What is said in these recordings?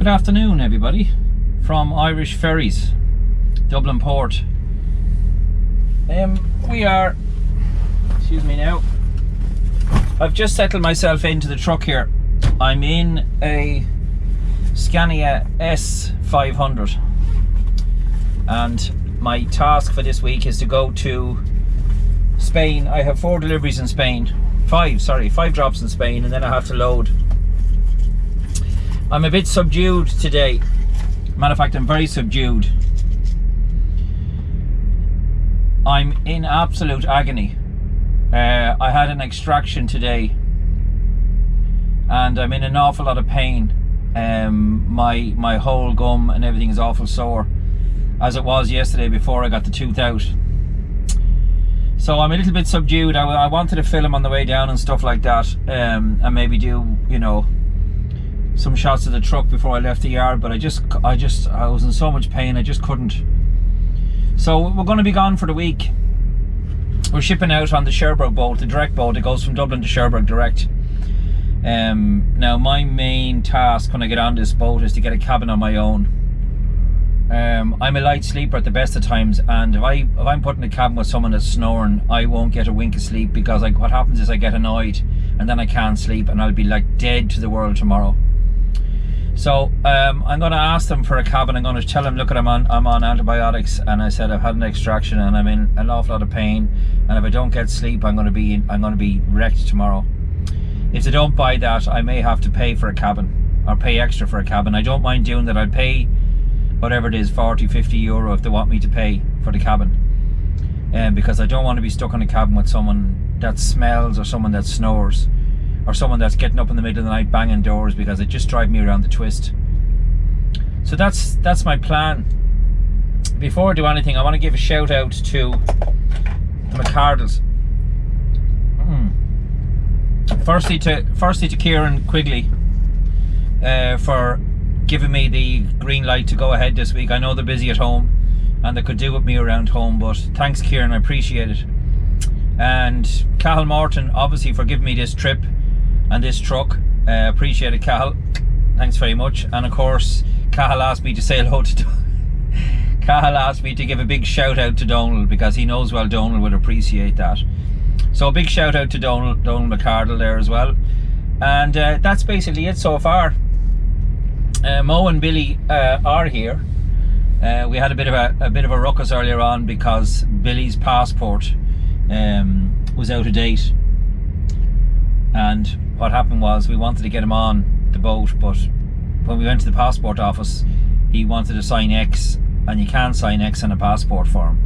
Good afternoon, everybody, from Irish Ferries, Dublin Port. We are, excuse me now, I've just settled myself into the truck here. I'm in a Scania S500 and my task for this week is to go to Spain. I have 4 deliveries in Spain, 5 drops in Spain, and then I have to load. I'm a bit subdued today. Matter of fact, I'm very subdued. I'm in absolute agony. I had an extraction today and I'm in an awful lot of pain. My whole gum and everything is awful sore, as it was yesterday before I got the tooth out. So I'm a little bit subdued. I wanted to film on the way down and stuff like that, and maybe do, you know, some shots of the truck before I left the yard, but I was in so much pain I just couldn't. So we're going to be gone for the week. We're shipping out on the Cherbourg boat, the direct boat. It goes from Dublin to Cherbourg direct. Now my main task when I get on this boat is to get a cabin on my own. I'm a light sleeper at the best of times, and if I'm put in a cabin with someone that's snoring, I won't get a wink of sleep, because what happens is I get annoyed and then I can't sleep and I'll be like dead to the world tomorrow. So I'm going to ask them for a cabin. I'm going to tell them, look, I'm on antibiotics, and I said I've had an extraction and I'm in an awful lot of pain, and if I don't get sleep I'm going to be wrecked tomorrow. If they don't buy that, I may have to pay for a cabin, or pay extra for a cabin. I don't mind doing that. I'll pay whatever it is, 40-50 euro if they want me to pay for the cabin, because I don't want to be stuck in a cabin with someone that smells, or someone that snores, or someone that's getting up in the middle of the night banging doors, because it just drives me around the twist. So that's my plan. Before I do anything, I want to give a shout out to the McCardles. Firstly to Kieran Quigley for giving me the green light to go ahead this week. I know they're busy at home and they could do with me around home, but thanks, Kieran, I appreciate it. And Cathal Morton, obviously, for giving me this trip and this truck. Appreciate it, Cathal. Thanks very much. And of course, Cathal asked me to say hello to Cathal asked me to give a big shout out to Donald, because he knows well Donald would appreciate that. So a big shout out to Donald McCardle there as well. And that's basically it so far. Mo and Billy are here. We had a bit of a ruckus earlier on because Billy's passport was out of date, and what happened was we wanted to get him on the boat, but when we went to the passport office he wanted to sign X, and you can't sign X on a passport form.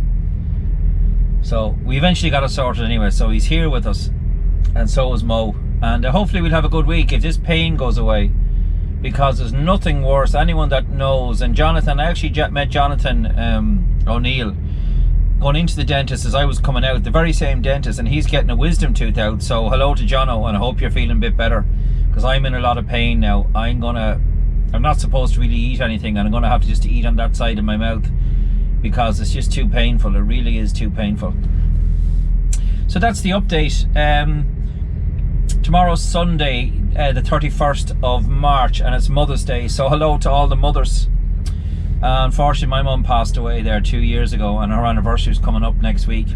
So we eventually got it sorted anyway, so he's here with us, and so is Mo, and hopefully we'll have a good week if this pain goes away, because there's nothing worse. Anyone that knows, and Jonathan, I actually met Jonathan O'Neill going into the dentist as I was coming out, the very same dentist, and he's getting a wisdom tooth out. So hello to Jono, and I hope you're feeling a bit better, because I'm in a lot of pain now. I'm not supposed to really eat anything, and I'm gonna have to just eat on that side of my mouth because it's just too painful. It really is too painful. So that's the update. Tomorrow's Sunday, the 31st of March, and it's Mother's Day, so hello to all the mothers. Unfortunately, my mum passed away there 2 years ago, and her anniversary is coming up next week.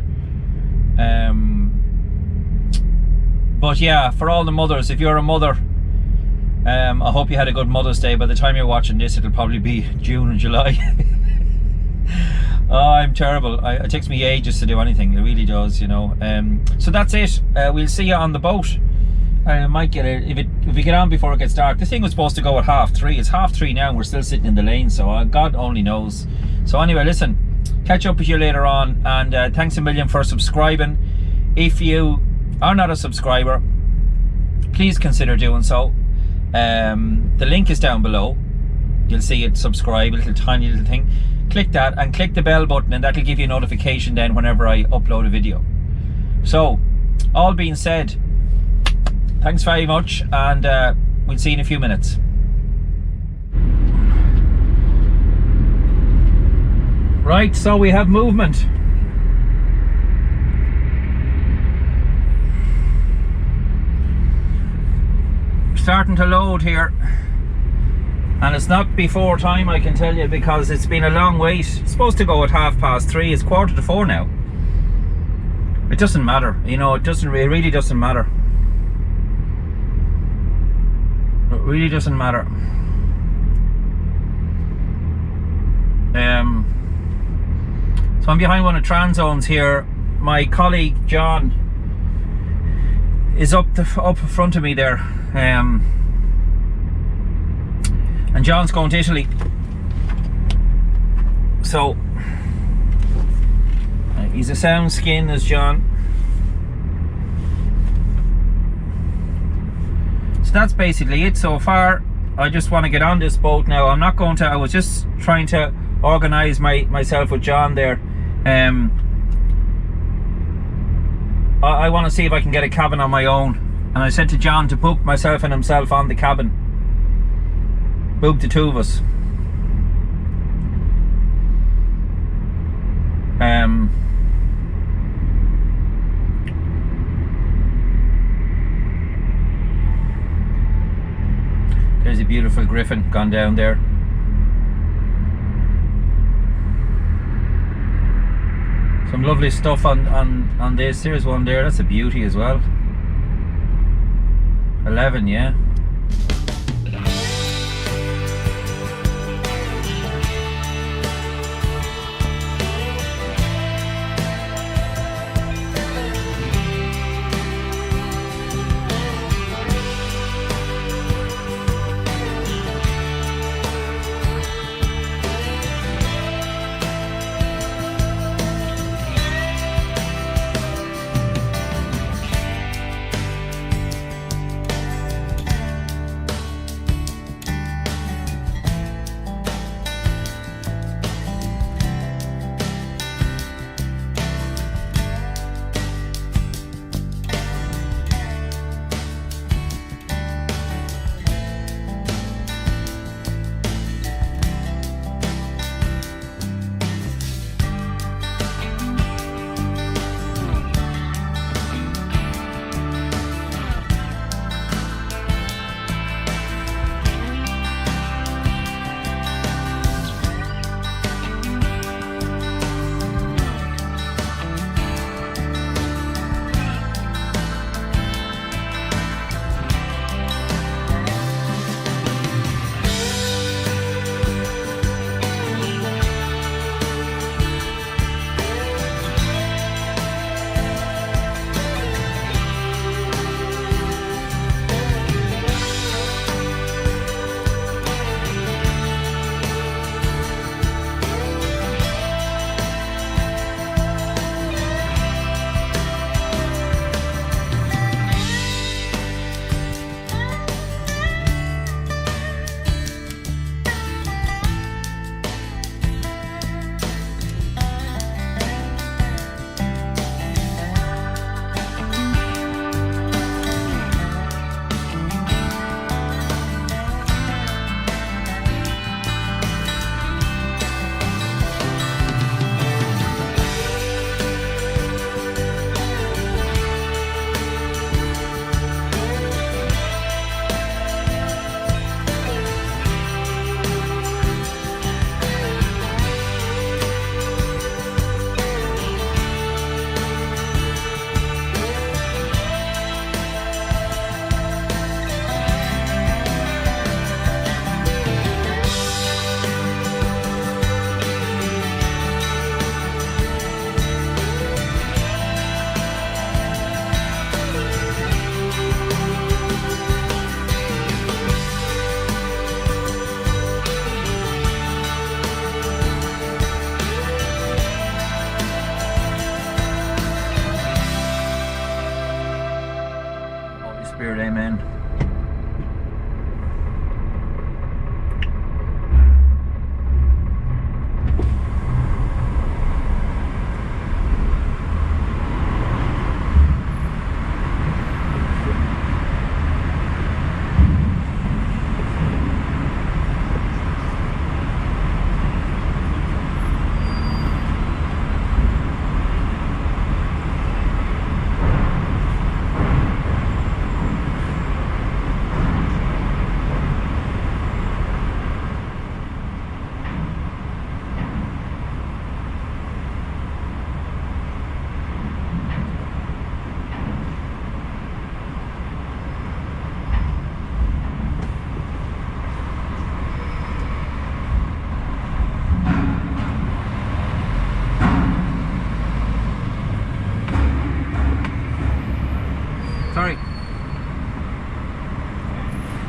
But yeah, for all the mothers, if you're a mother, I hope you had a good Mother's Day. By the time you're watching this, it'll probably be June and July. Oh, I'm terrible. It takes me ages to do anything. It really does, you know. So that's it. We'll see you on the boat. I might get it if we get on before it gets dark. This thing was supposed to go at 3:30. It's 3:30 now and we're still sitting in the lane, so God only knows. So anyway, listen, catch up with you later on, and thanks a million for subscribing. If you are not a subscriber, please consider doing so. The link is down below. You'll see it, subscribe, a little tiny little thing. Click that and click the bell button, and that'll give you a notification then whenever I upload a video. So all being said, thanks very much, and we'll see you in a few minutes. Right, so we have movement. Starting to load here, And it's not before time, I can tell you, because it's been a long wait. It's supposed to go at 3:30. It's 4:45 now. It doesn't matter, you know, it really doesn't matter. It really doesn't matter. So I'm behind one of Transome's here. My colleague John is up in front of me there, and John's going to Italy. So he's a sound skin as John. So that's basically it so far. I just want to get on this boat now. I'm not going to, I was just trying to organise myself with John there. I want to see if I can get a cabin on my own. And I said to John to book myself and himself on the cabin. Book the two of us. There's a beautiful griffin gone down there. Some lovely stuff on this. There's one there, that's a beauty as well. 11, yeah.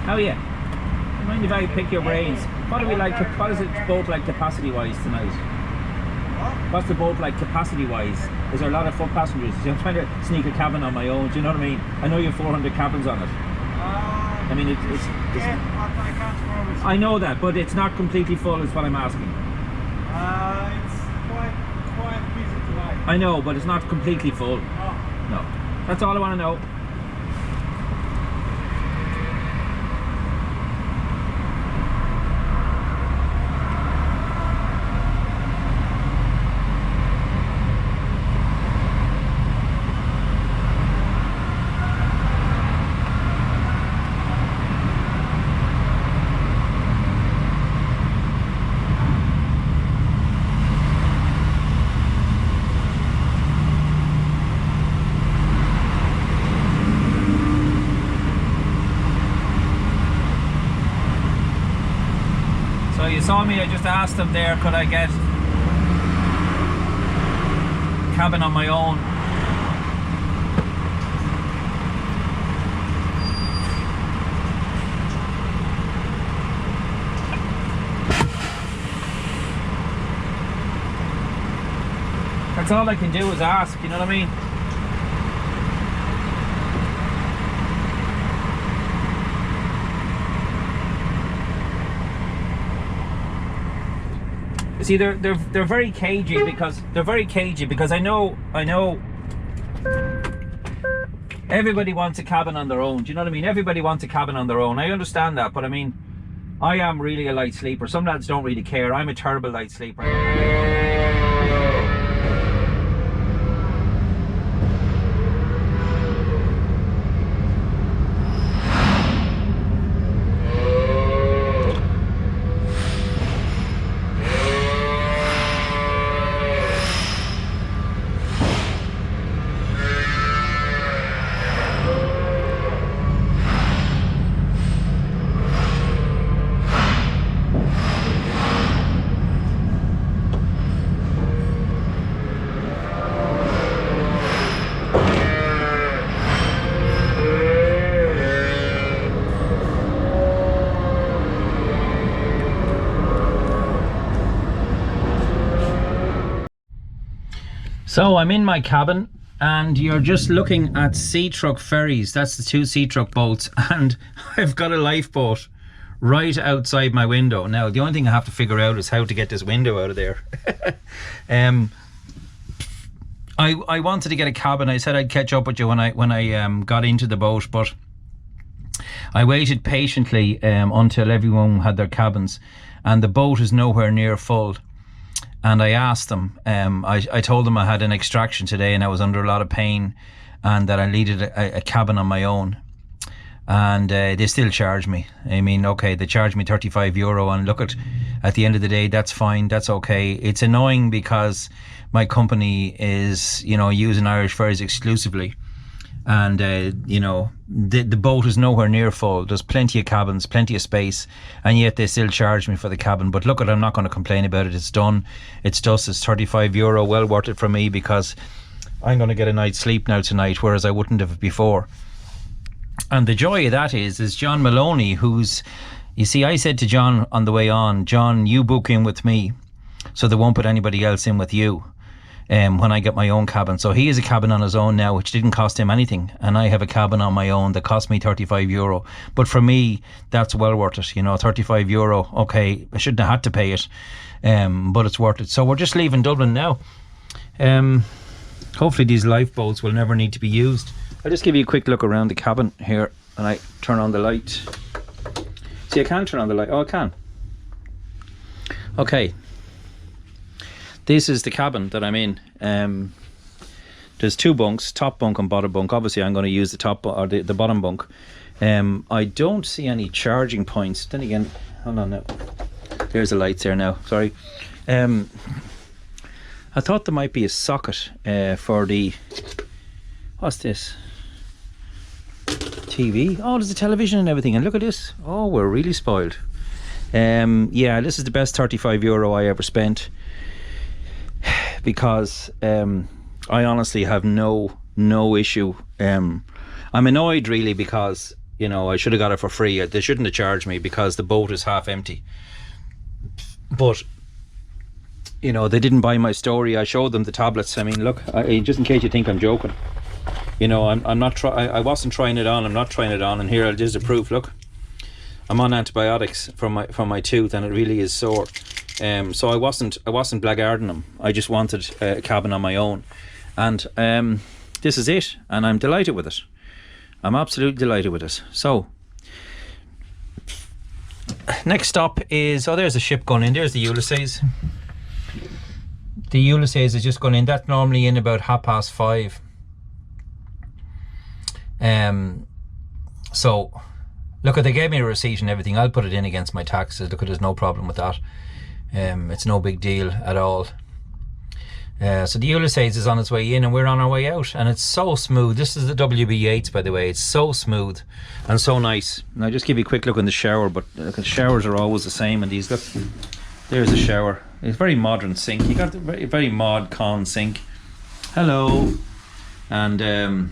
Oh yeah. Mind if I pick your brains? What do we like? What is it boat like capacity-wise tonight? What's the boat like capacity-wise? Is there a lot of foot passengers? I'm trying to sneak a cabin on my own. Do you know what I mean? I know you have 400 cabins on it. I mean, it's yeah, I can't promise. I know that, but it's not completely full. Is what I'm asking. It's quite busy tonight. I know, but it's not completely full. Oh. No, that's all I want to know. So you saw me, I just asked them there, could I get cabin on my own? That's all I can do is ask, you know what I mean? See, they're very cagey because I know everybody wants a cabin on their own. Do you know what I mean? Everybody wants a cabin on their own. I understand that, but I mean, I am really a light sleeper. Some lads don't really care. I'm a terrible light sleeper. So I'm in my cabin and you're just looking at sea truck ferries. That's the 2 sea truck boats, and I've got a lifeboat right outside my window. Now the only thing I have to figure out is how to get this window out of there. I wanted to get a cabin. I said I'd catch up with you when I got into the boat, but I waited patiently until everyone had their cabins, and the boat is nowhere near full. And I asked them, I told them I had an extraction today and I was under a lot of pain and that I needed a cabin on my own. And they still charge me. I mean, okay, they charge me €35, and look, at the end of the day, that's fine, that's okay. It's annoying because my company is, you know, using Irish ferries exclusively. And you know, the boat is nowhere near full. There's plenty of cabins, plenty of space, and yet they still charge me for the cabin. But look, I'm not going to complain about it. It's done, it's dust. It's €35, well worth it for me, because I'm going to get a night's sleep now tonight, whereas I wouldn't have before. And the joy of that is John Maloney, who's, you see, I said to John on the way on, John, you book in with me so they won't put anybody else in with you when I get my own cabin. So he has a cabin on his own now, which didn't cost him anything, and I have a cabin on my own that cost me €35. But for me, that's well worth it. You know, €35, okay, I shouldn't have had to pay it, but it's worth it. So we're just leaving Dublin now. Hopefully these lifeboats will never need to be used. I'll just give you a quick look around the cabin here, and I turn on the light. See, I can turn on the light. Oh, I can. Okay. This is the cabin that I'm in. There's 2 bunks, top bunk and bottom bunk. Obviously I'm going to use the top or the bottom bunk. I don't see any charging points. Then again, hold on now. There's the lights there now, sorry. I thought there might be a socket for the, what's this? TV. Oh, there's a television and everything, and look at this. Oh, we're really spoiled. Yeah, this is the best €35 I ever spent, because I honestly have no issue. I'm annoyed really because You know, I should have got it for free. They shouldn't have charged me because the boat is half empty. But you know, they didn't buy my story. I showed them the tablets. I mean, look, just in case you think I'm joking, you know, I'm not. I wasn't trying it on. I'm not trying it on. And here, there's the proof. Look, I'm on antibiotics for my tooth, and it really is sore. So I wasn't blackguarding them. I just wanted a cabin on my own, and this is it. And I'm delighted with it. I'm absolutely delighted with it. So next stop is, oh, there's a ship going in. There's the Ulysses. The Ulysses is just going in. That's normally in about 5:30. So look, they gave me a receipt and everything. I'll put it in against my taxes. Look, there's no problem with that. It's no big deal at all. So the Ulysses is on its way in and we're on our way out, and it's so smooth. This is the WB Yates, by the way. It's so smooth and so nice. And I'll just give you a quick look in the shower, but look, the showers are always the same, and these, look, there's a shower. It's a very modern sink. You got the very, very mod con sink. Hello. And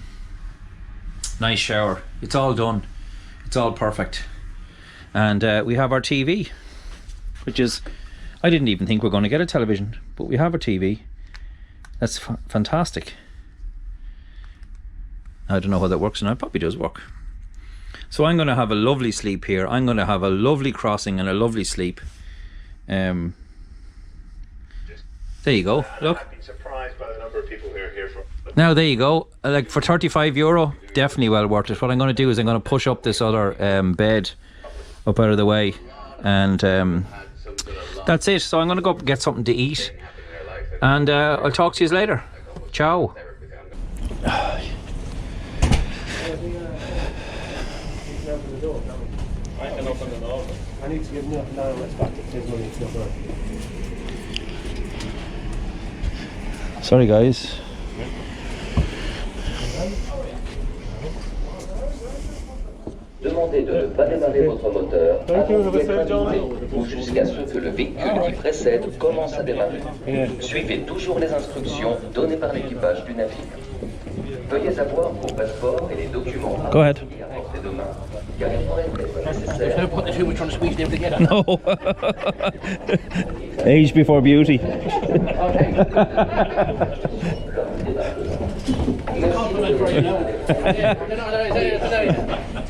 nice shower. It's all done. It's all perfect. And we have our TV, which is, I didn't even think we're going to get a television, but we have a TV. That's fantastic. I don't know how that works, and it probably does work. So I'm going to have a lovely sleep here. I'm going to have a lovely crossing and a lovely sleep. There you go. Look. I've been surprised by the number of people who are here for. Now there you go. Like for €35, definitely well worth it. What I'm going to do is I'm going to push up this other bed up out of the way, and that's it. So I'm going to go up and get something to eat, and I'll talk to you later. Ciao. I can open the door. I need to give him up now. Let's back to his money. It's not right. Sorry guys. Demandez de ne pas démarrer votre moteur ou jusqu'à ce que le véhicule qui précède commence à démarrer. Suivez toujours les instructions données par l'équipage du navire. Veuillez avoir vos passeports et les documents à portée de main, car il pourrait être nécessaire. No. Age before beauty.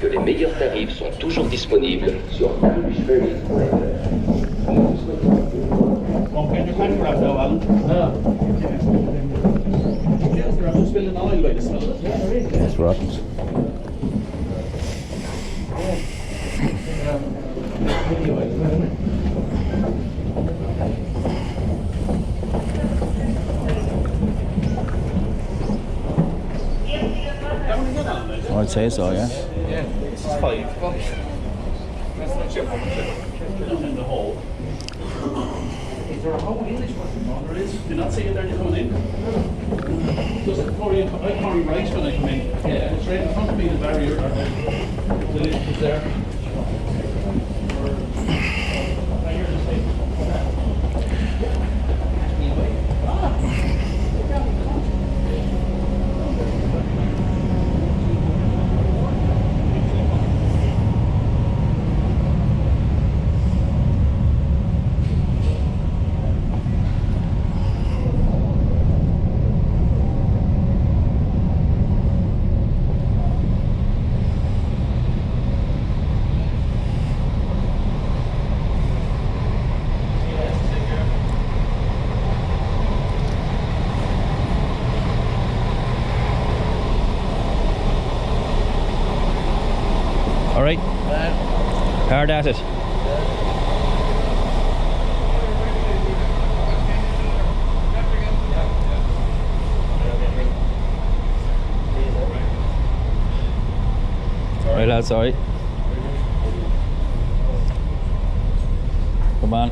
Que les meilleurs tarifs sont toujours disponibles sur ferry. That's what happens. I'd say so, yeah. Yeah, this is £5. That's not chip on in the hole. Is there a hole in this one? There is. You're not seeing there you're coming in? Does it pour in? I carry right when I come in. Yeah. It's right in front of me, the barrier. The lid is there. All right. Hard at it. All right, lads. All right. Come on.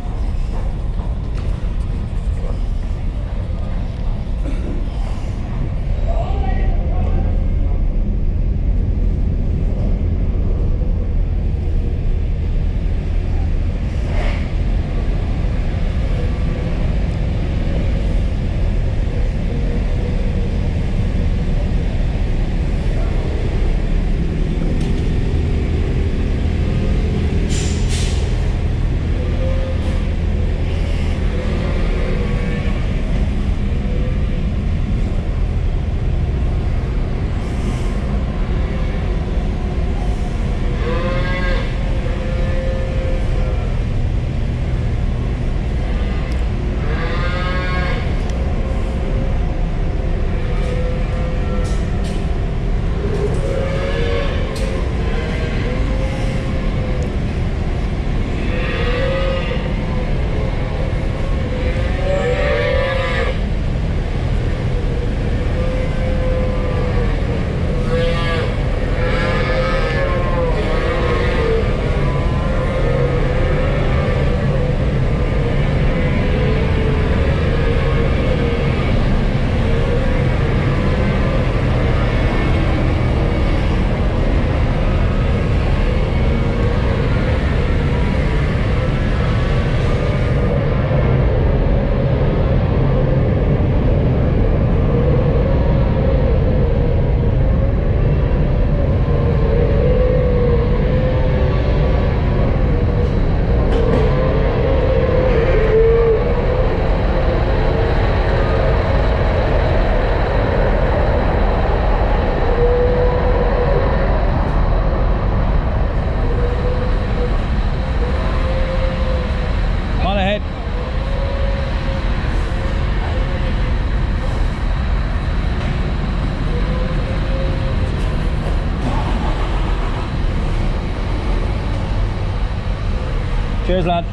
Cheers, lad.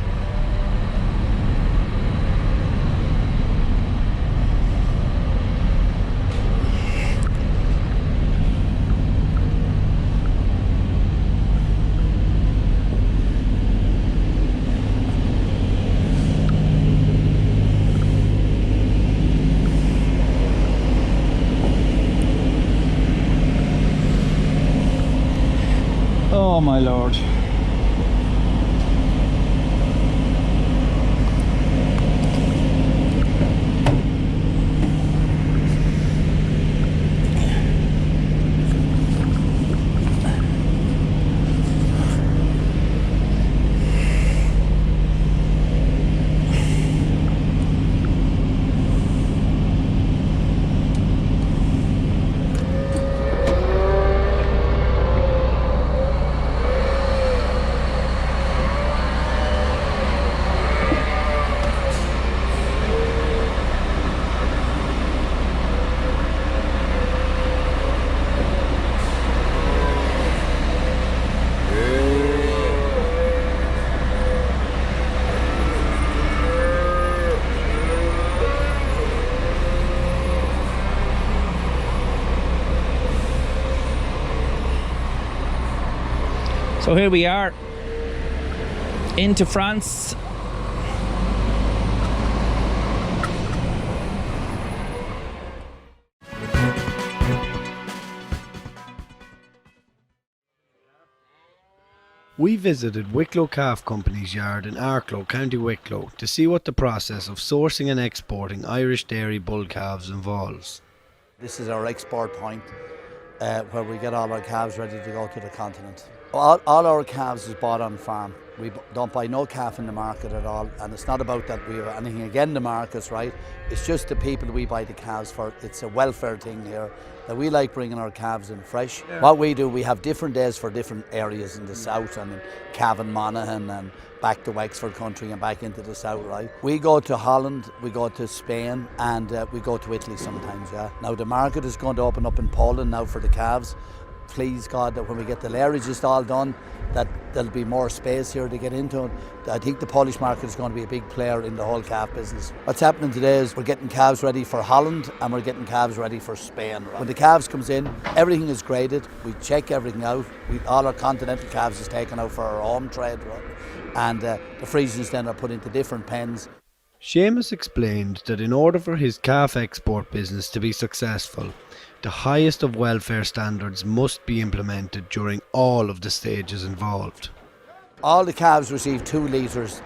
Oh my lord. So here we are, into France. We visited Wicklow Calf Company's yard in Arklow, County Wicklow, to see what the process of sourcing and exporting Irish dairy bull calves involves. This is our export point where we get all our calves ready to go to the continent. All our calves is bought on farm. We don't buy no calf in the market at all, and it's not about that we have anything against the markets, right? It's just the people we buy the calves for. It's a welfare thing here, that we like bringing our calves in fresh. Yeah. What we do, we have different days for different areas in the south, and in Cavan, Monaghan, and back to Wexford country and back into the south, right? We go to Holland, we go to Spain, and we go to Italy sometimes, yeah. Now the market is going to open up in Poland now for the calves. Please God that when we get the lairages all done, that there'll be more space here to get into. I think the Polish market is going to be a big player in the whole calf business. What's happening today is we're getting calves ready for Holland and we're getting calves ready for Spain. When the calves comes in, everything is graded. We check everything out. All our continental calves is taken out for our home trade, right? And the freezers then are put into different pens. Seamus explained that in order for his calf export business to be successful, the highest of welfare standards must be implemented during all of the stages involved. All the calves receive 2 litres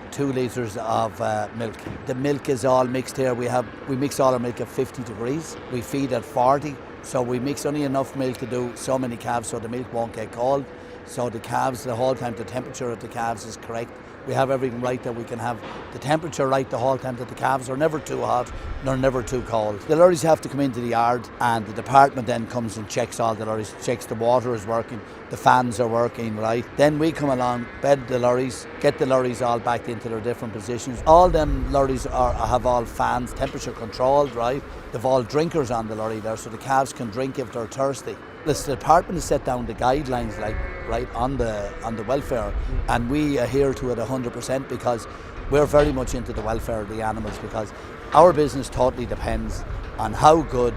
of milk. The milk is all mixed here. We mix all our milk at 50 degrees. We feed at 40, so we mix only enough milk to do so many calves so the milk won't get cold. So the calves, the whole time, the temperature of the calves is correct. We have everything right that we can have the temperature right the whole time, that the calves are never too hot nor never too cold. The lorries have to come into the yard and the department then comes and checks all the lorries, checks the water is working, the fans are working, right? Then we come along, bed the lorries, get the lorries all back into their different positions. All them lorries have all fans, temperature controlled, right? They've all drinkers on the lorry there so the calves can drink if they're thirsty. The department has set down the guidelines right on the welfare, and we adhere to it 100% because we're very much into the welfare of the animals, because our business totally depends on how good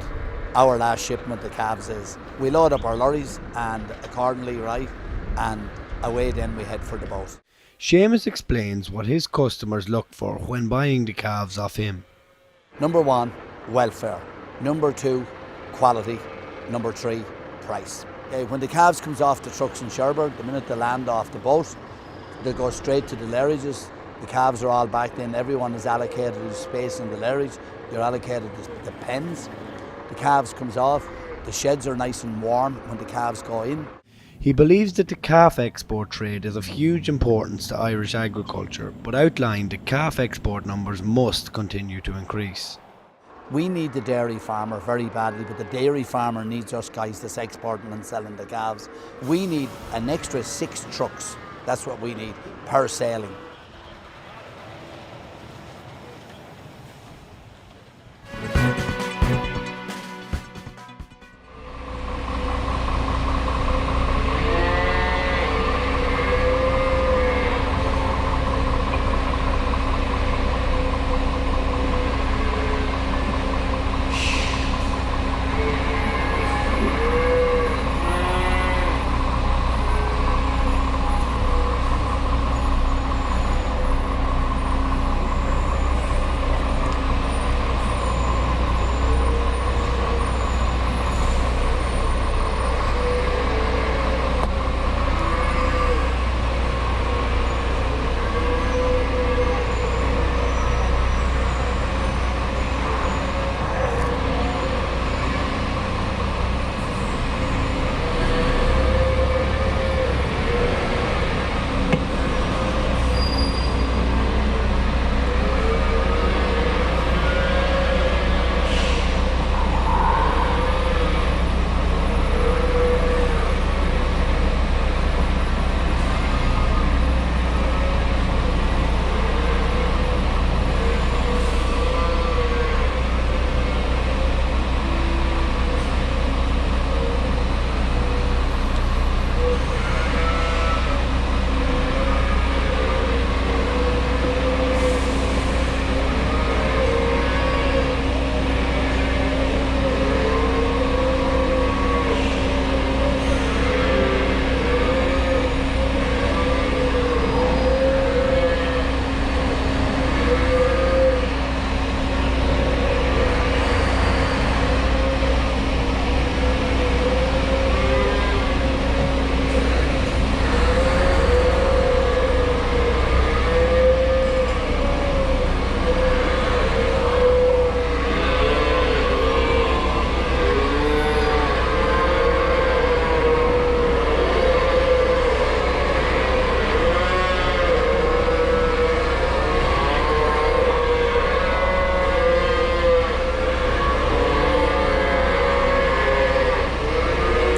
our last shipment of calves is. We load up our lorries and accordingly, right, and away then we head for the boat. Seamus explains what his customers look for when buying the calves off him. Number 1, welfare. Number 2, quality. Number 3, price. Okay, when the calves comes off the trucks in Cherbourg, the minute they land off the boat, they go straight to the lairages. The calves are all back then. Everyone is allocated a space in the lairage. You're allocated the pens. The calves comes off. The sheds are nice and warm when the calves go in. He believes that the calf export trade is of huge importance to Irish agriculture, but outlined that calf export numbers must continue to increase. We need the dairy farmer very badly, but the dairy farmer needs us guys that's exporting and selling the calves. We need an extra 6 trucks, that's what we need, per sailing.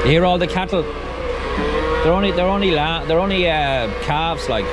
You hear all the cattle? They're only calves, like.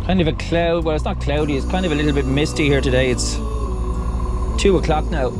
Kind of a cloud, well, it's not cloudy, it's kind of a little bit misty here today. It's 2 o'clock now.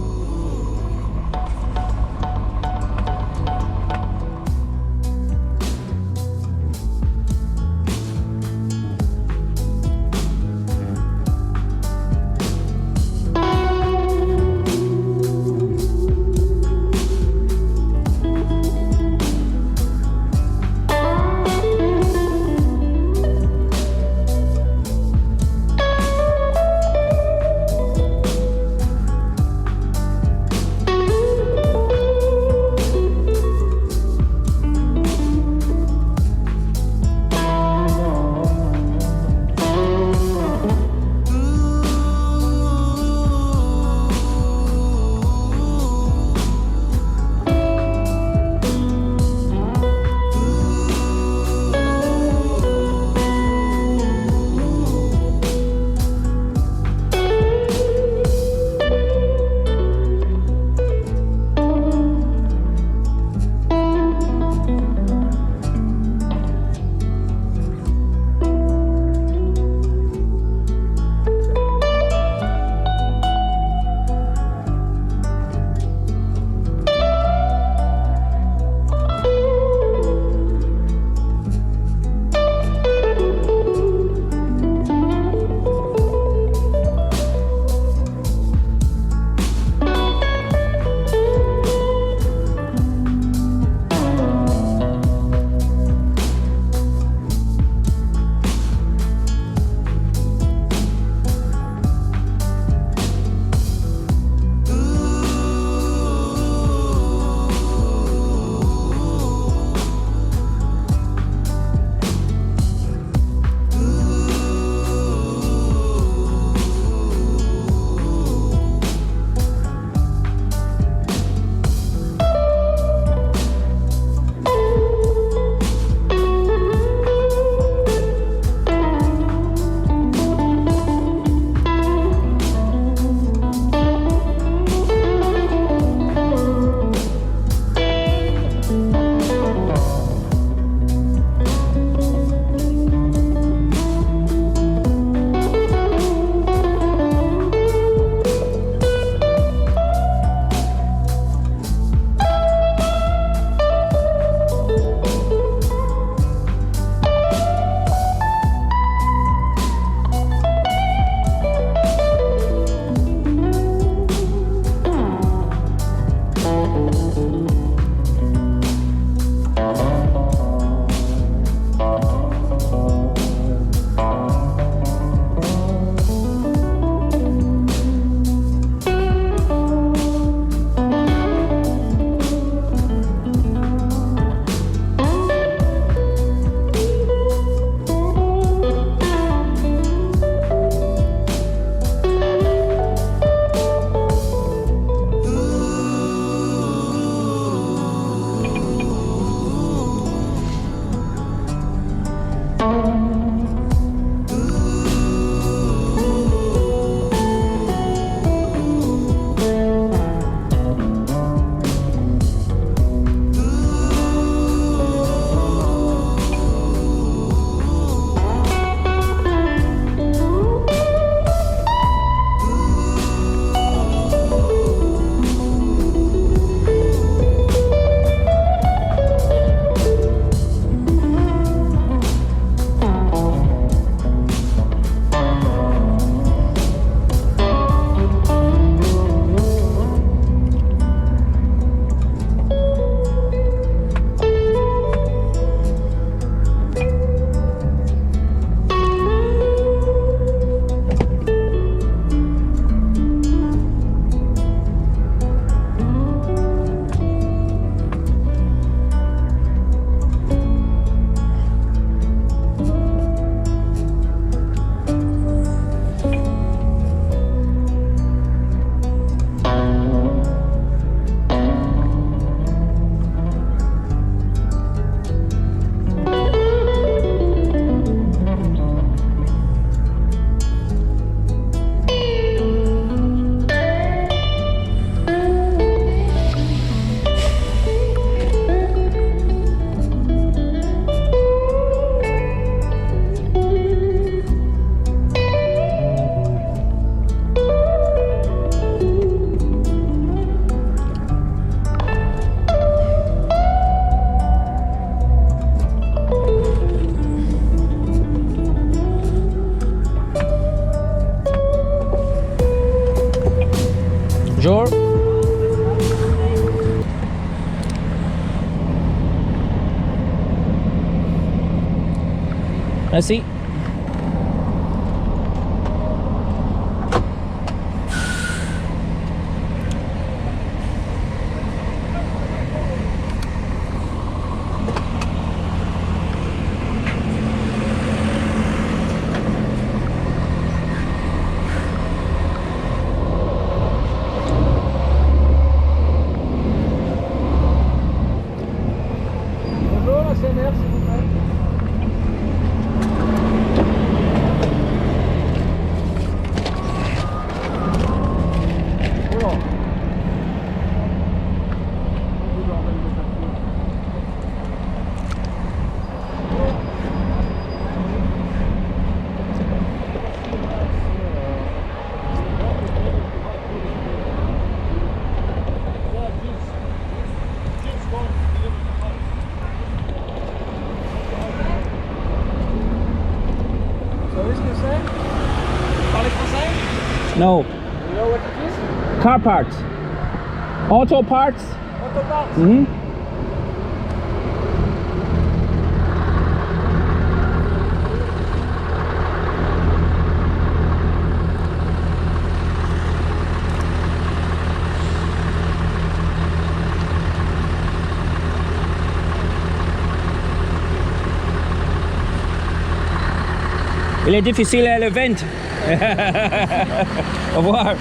Let's see. No. You know what it is? Car parts. Auto parts. Auto parts. Mm-hmm. Il est difficile à le vent. Au revoir.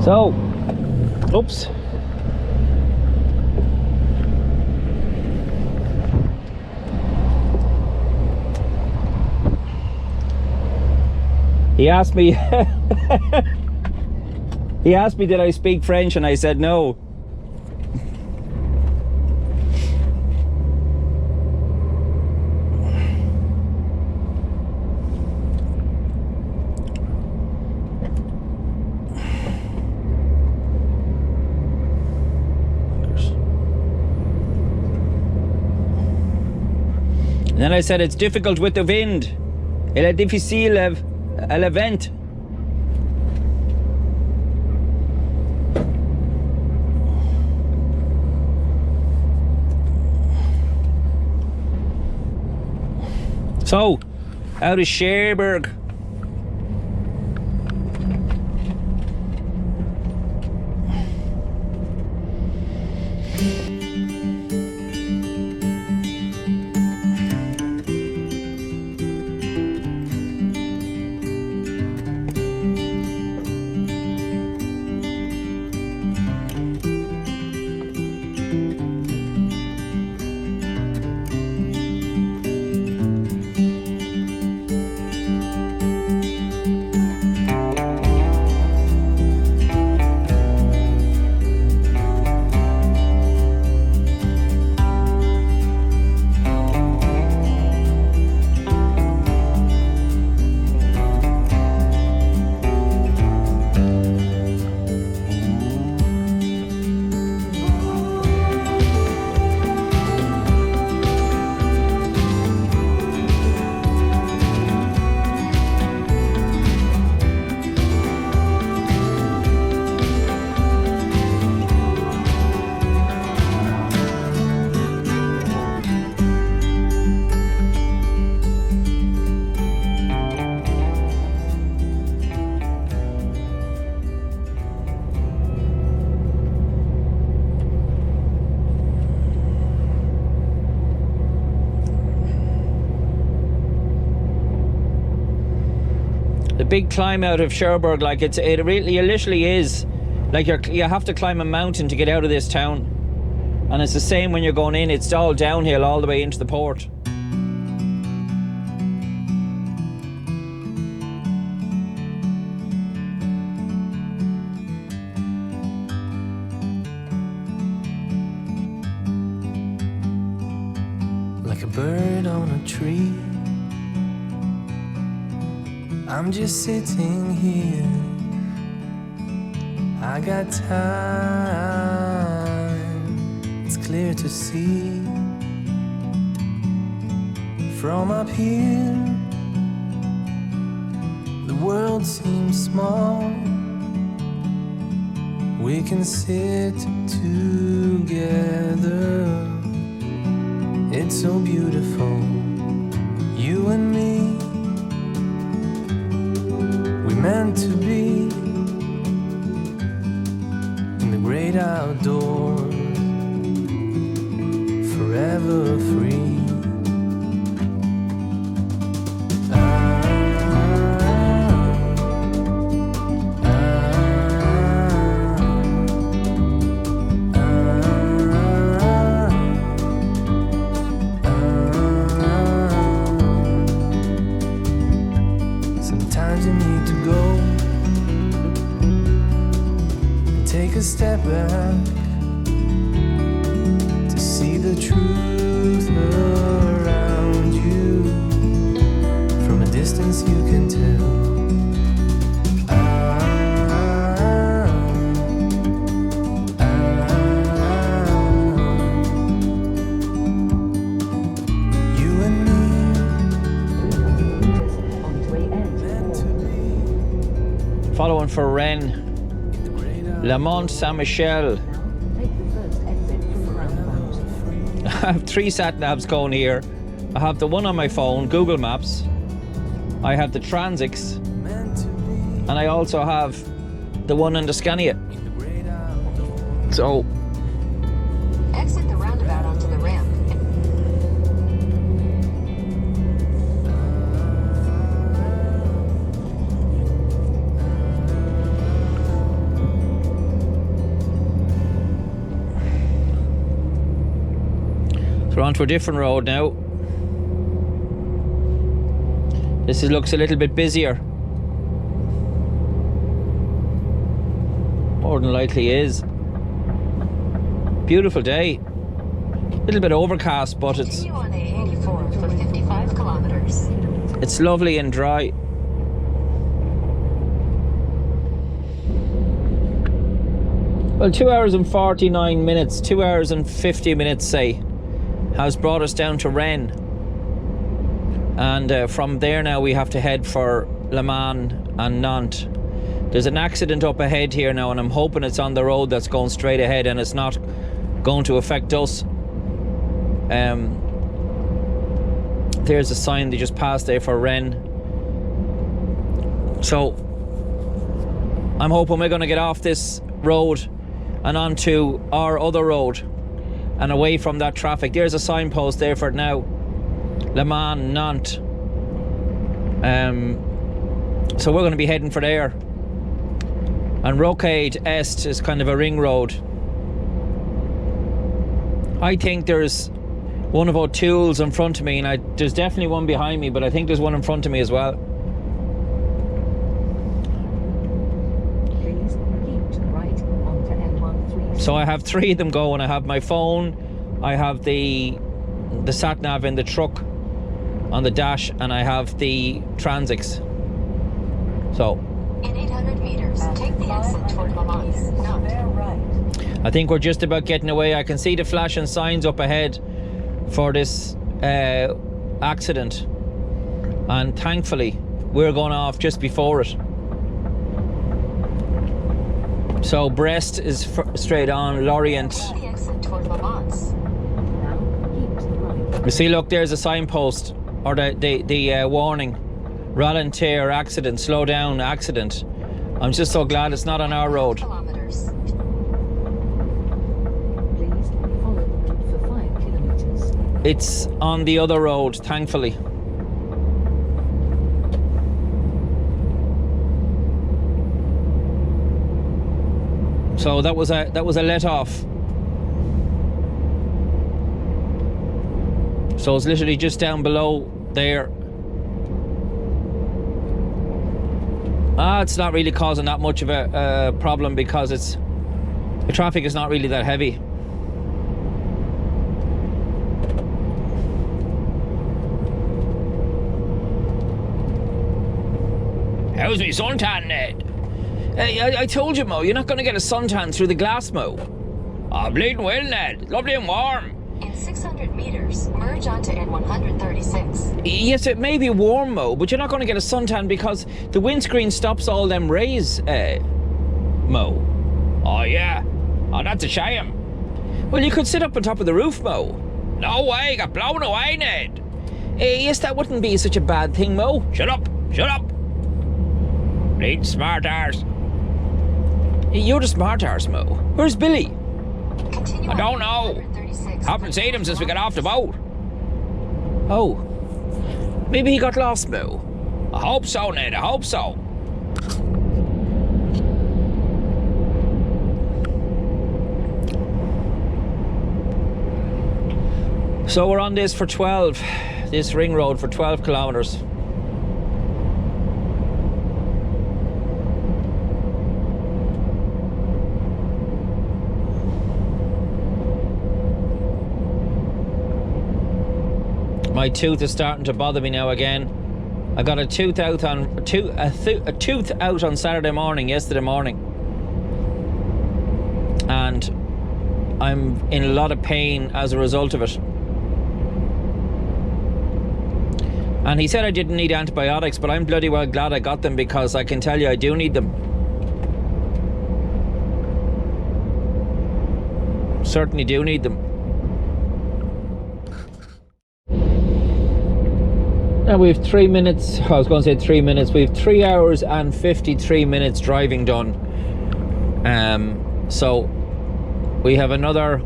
So, oops. He asked me he asked me did I speak French, and I said no. And then I said it's difficult with the wind. Il est difficile à la vent. So, out of Cherbourg. The big climb out of Cherbourg, like it literally is like you have to climb a mountain to get out of this town, and it's the same when you're going in. It's all downhill all the way into the port. Like a bird on a tree, I'm just sitting here. I got time, it's clear to see. From up here, the world seems small. We can sit together. It's so beautiful, you and me. We meant to be in the great outdoors, forever free. Sometimes you need to go and take a step back to see the truth around you. From a distance you can tell. You and me. Following for Rennes, Le Mont Saint-Michel. I have 3 sat-navs going here. I have the one on my phone, Google Maps. I have the Transix. And I also have the one on the Scania. So, Exit the roundabout onto the ramp. we're onto a different road now. This looks a little bit busier. More than likely is. Beautiful day. A little bit overcast, but Continue on A84 for 55 kilometers. it's lovely and dry. Well, 2 hours and 49 minutes, 2 hours and 50 minutes, say, has brought us down to Rennes. And from there now we have to head for Le Mans and Nantes. There's an accident up ahead here now, and I'm hoping it's on the road that's going straight ahead and it's not going to affect us. There's a sign they just passed there for Rennes. So I'm hoping we're going to get off this road and onto our other road and away from that traffic. There's a signpost there for it now. Le Mans, Nantes. So we're going to be heading for there. And Rocade Est is kind of a ring road. I think there's one of O'Toole's in front of me, and there's definitely one behind me, but I think there's one in front of me as well. Please keep to the right onto M13. So I have 3 of them going. I have my phone, I have the sat-nav in the truck on the dash, and I have the Transix. So In 800 meters, take the exit toward Le Mans. Nantes. I think we're just about getting away. I can see the flashing signs up ahead for this accident, and thankfully we're going off just before it. So Brest is straight on, Lorient. Take the exit toward Le Mans. Now keep to the right. You see, look, there's a signpost, or the warning. Ralentir, accident, slow down, accident. I'm just so glad it's not on our road. Kilometers. Please follow the route for 5 kilometers. It's on the other road, thankfully. So that was a let off. So it's literally just down below there. It's not really causing that much of a problem because the traffic is not really that heavy. How's me suntan, Ned? Hey, I told you, Mo, you're not going to get a suntan through the glass, Mo. Oh, bleeding well, Ned. Lovely and warm. In 600 meters, merge onto N136. Yes, it may be warm, Mo, but you're not going to get a suntan because the windscreen stops all them rays, Mo. Oh, yeah. Oh, that's a shame. Well, you could sit up on top of the roof, Mo. No way, got blown away, Ned. Yes, that wouldn't be such a bad thing, Mo. Shut up, shut up. Bleeding smart arse. You're the smart arse, Mo. Where's Billy? Continue I don't know. Haven't seen him since we got off the boat. Oh. Maybe he got lost, Mo. I hope so, Ned, I hope so. So we're on this ring road for 12 kilometres. My tooth is starting to bother me now again. I got a tooth out on Saturday morning, yesterday morning, and I'm in a lot of pain as a result of it. And he said I didn't need antibiotics, but I'm bloody well glad I got them, because I can tell you I do need them. Certainly do need them. Now we have 3 minutes, I was going to say 3 minutes, we have 3 hours and 53 minutes driving done. So we have another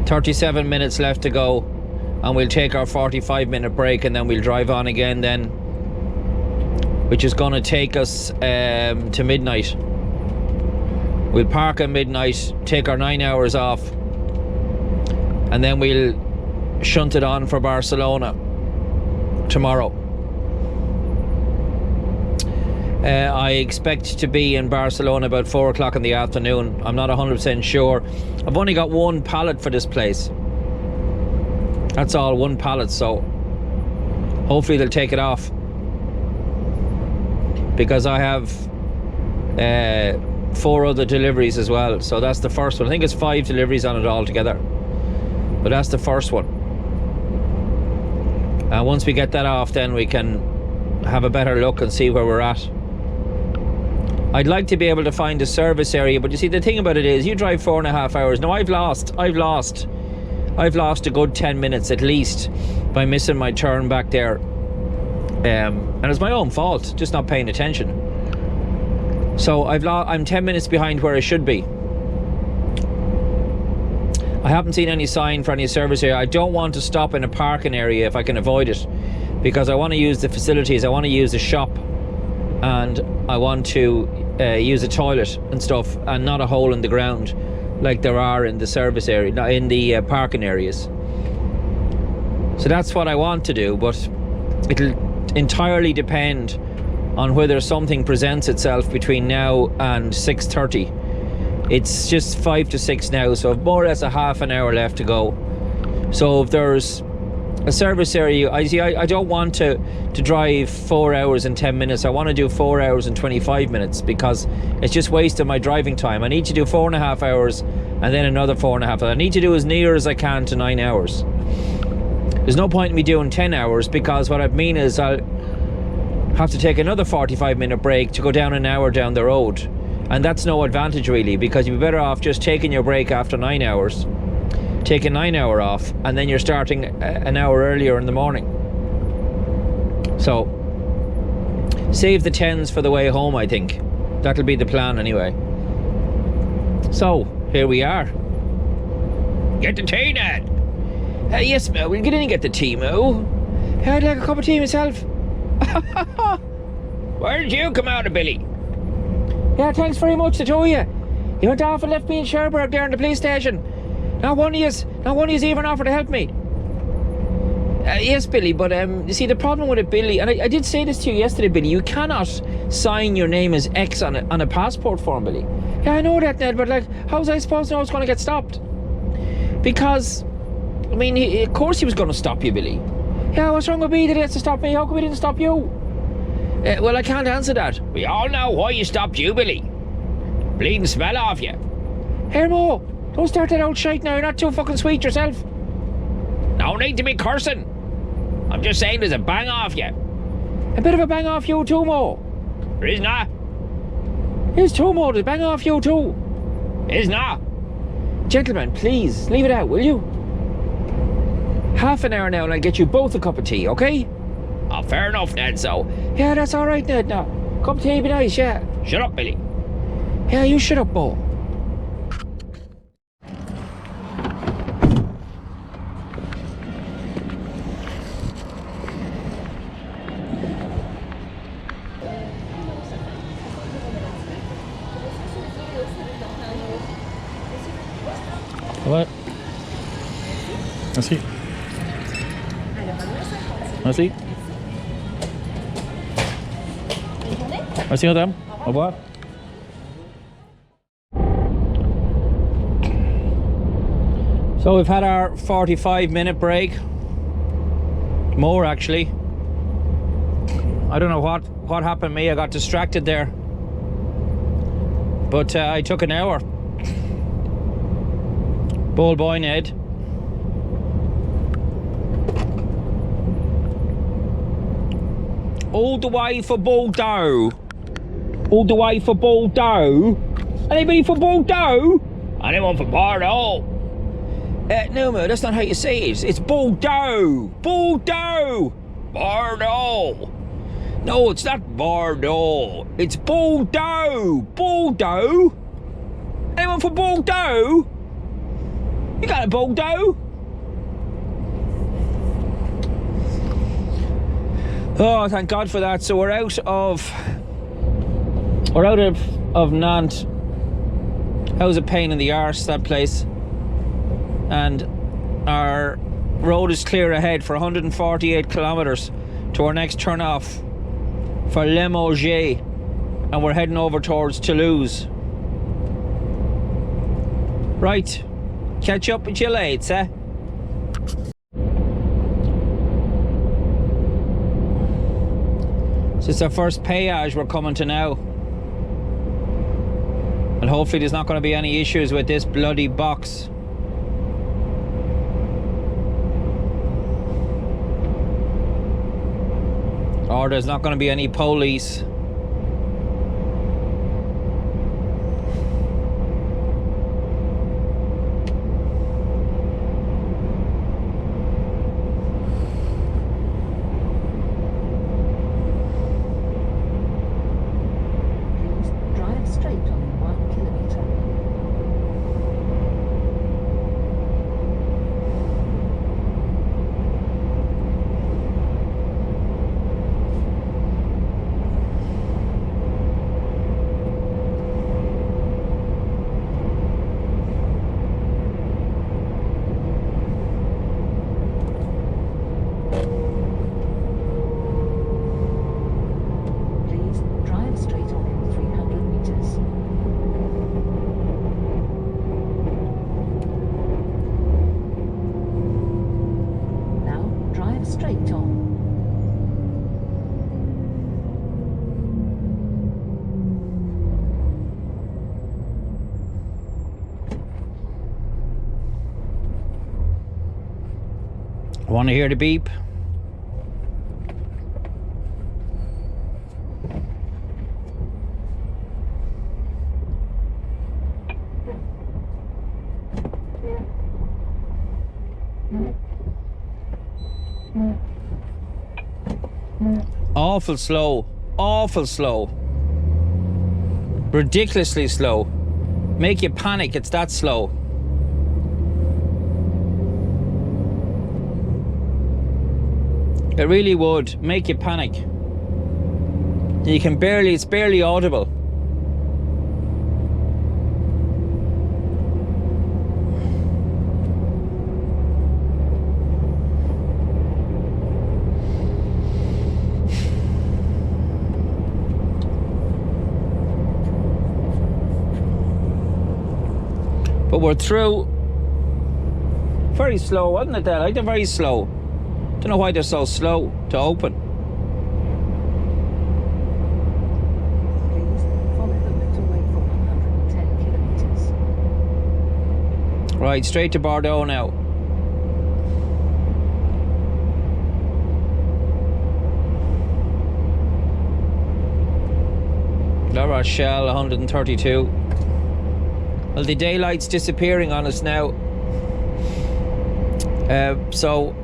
37 minutes left to go, and we'll take our 45-minute break, and then we'll drive on again then, which is going to take us to midnight. We'll park at midnight, take our 9 hours off, and then we'll shunt it on for Barcelona tomorrow. I expect to be in Barcelona about 4 o'clock in the afternoon. I'm not 100% sure. I've only got one pallet for this place. That's all, one pallet, so hopefully they'll take it off, because I have 4 other deliveries as well. So that's the first one. I think it's 5 deliveries on it altogether, but that's the first one. And once we get that off, then we can have a better look and see where we're at. I'd like to be able to find a service area, but you see, the thing about it is, you drive 4.5 hours. Now I've lost a good 10 minutes at least by missing my turn back there. And it's my own fault, just not paying attention. So I'm 10 minutes behind where I should be. I haven't seen any sign for any service area. I don't want to stop in a parking area if I can avoid it, because I want to use the facilities. I want to use the shop, and I want to use a toilet and stuff, and not a hole in the ground like there are in the service area, not in the parking areas. So that's what I want to do, but it'll entirely depend on whether something presents itself between now and 6:30. It's just 5 to 6 now, so I've more or less a half an hour left to go. So if there's a service area, I don't want to drive 4 hours and 10 minutes. I want to do 4 hours and 25 minutes, because it's just wasting my driving time. I need to do 4.5 hours and then another 4.5. I need to do as near as I can to 9 hours. There's no point in me doing 10 hours, because what I mean is I'll have to take another 45-minute break to go down an hour down the road. And that's no advantage really, because you'd be better off just taking your break after 9 hours, take a 9 hour off, and then you're starting an hour earlier in the morning. So save the 10s for the way home, I think. That'll be the plan anyway. So here we are. Get the tea, Ned. Yes, Mo, we'll get in and get the tea, Mo. I'd like a cup of tea myself. Where did you come out of, Billy? Yeah, thanks very much, the two of you. You went off and left me in Sherbrooke there in the police station. Not one of yous even offered to help me. Yes, Billy, but you see, the problem with it, Billy, and I did say this to you yesterday, Billy, you cannot sign your name as X on a passport form, Billy. Yeah, I know that, Ned, but like, how was I supposed to know it's going to get stopped? Because, I mean, of course he was going to stop you, Billy. Yeah, what's wrong with me that he has to stop me? How come he didn't stop you? Well, I can't answer that. We all know why you stopped you, Billy. Bleeding smell off you. Here, Mo, don't start that old shite now. You're not too fucking sweet yourself. No need to be cursing. I'm just saying there's a bang off you. A bit of a bang off you too, Mo. There is not. Here's two, Mo. There's a bang off you too. Is not. Gentlemen, please, leave it out, will you? Half an hour now and I'll get you both a cup of tea, okay? Oh, fair enough, Ned, so. Yeah, that's alright, Ned, now. Cup of tea be nice, yeah. Shut up, Billy. Yeah, you shut up, Mo. What? Merci. Merci. Merci, madame. Au revoir. So we've had our 45-minute break. More, actually. I don't know what happened to me. I got distracted there. But I took an hour. Bold boy, Ned. All the way for Bordeaux. All the way for Bordeaux. Anybody for Bordeaux? Anyone for Bordeaux? No, Mo, that's not how you say it. It's Bordeaux. Bordeaux. Bordeaux. No, it's not Bordeaux. It's Bordeaux. Bordeaux. Anyone for Bordeaux? You got a Bordeaux? Oh, thank God for that. So we're out of Nantes. That was a pain in the arse, that place. And our road is clear ahead for 148 kilometers to our next turn off for Limoges, and we're heading over towards Toulouse. Right, catch up with you later. So it's our first péage we're coming to now, and hopefully there's not going to be any issues with this bloody box. Or there's not going to be any police. Drive straight on 1 kilometer. Please drive straight on 300 meters. Now drive straight on. Want to hear the beep? Awful slow. Awful slow. Ridiculously slow. Make you panic, it's that slow. It really would make you panic. You can barely, it's barely audible. But we're through. Very slow, wasn't it, Dad? I think they're very slow. Don't know why they're so slow to open. Please follow the motorway for 110 kilometers. Right, straight to Bordeaux now. La Rochelle, 132. Well, the daylight's disappearing on us now. So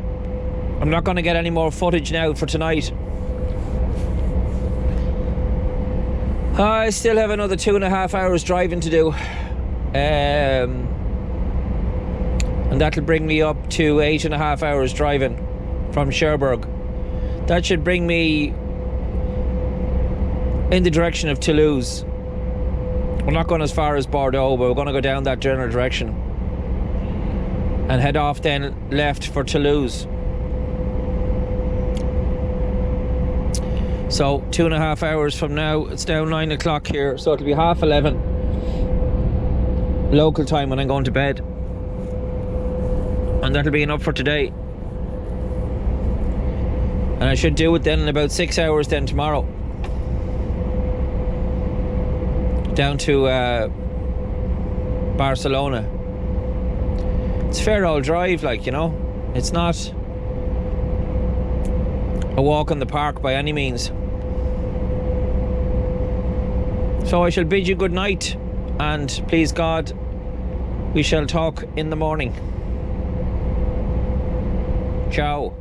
I'm not going to get any more footage now for tonight. I still have another 2.5 hours driving to do. And that'll bring me up to 8.5 hours driving from Cherbourg. That should bring me in the direction of Toulouse. We're not going as far as Bordeaux, but we're going to go down that general direction and head off then left for Toulouse. So 2.5 hours from now, it's now 9 o'clock here, so it'll be 11:30 local time when I'm going to bed, and that'll be enough for today. And I should do it then in about 6 hours then tomorrow, down to Barcelona. It's a fair old drive, like, you know. It's not a walk in the park by any means. So I shall bid you good night, and please God, we shall talk in the morning. Ciao.